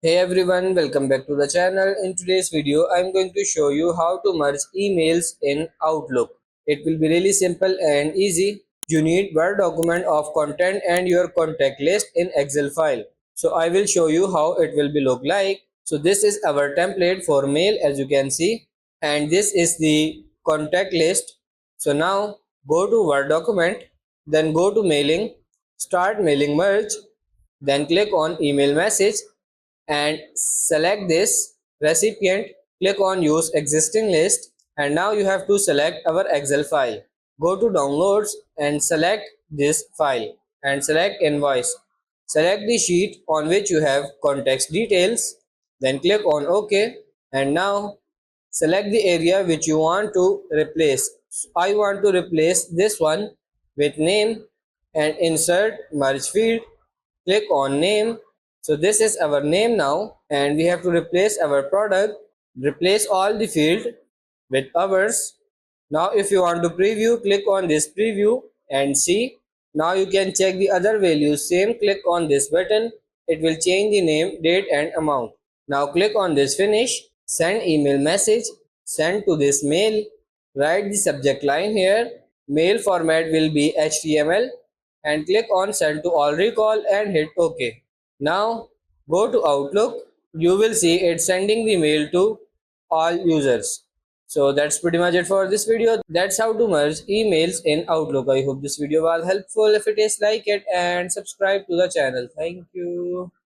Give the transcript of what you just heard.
Hey everyone, welcome back to the channel. In today's video, I'm going to show you how to merge emails in Outlook. It will be really simple and easy. You need Word document of content and your contact list in Excel file. So I will show you how it will be look like. So this is our template for mail as you can see, and this is the contact list. So now go to Word document, then go to mailing, start mailing merge, then click on email message and select this recipient. Click on use existing list, and now you have to select our Excel file. Go to downloads and select this file and select invoice. Select the sheet on which you have contact details, then click on OK, and now select the area which you want to replace. I want to replace this one with name and insert merge field. Click on name. So this is our name now, and we have to replace our product. Replace all the field with hours. Now if you want to preview, click on this preview and see. Now you can check the other values. Same, click on this button. It will change the name, date and amount. Now click on this finish. Send email message. Send to this mail. Write the subject line here. Mail format will be HTML, and click on send to all recall and hit OK. Now go to Outlook. You will see it sending the mail to all users. So that's pretty much it for this video. That's how to merge emails in Outlook. I hope this video was helpful. If it is, like it and subscribe to the channel. Thank you.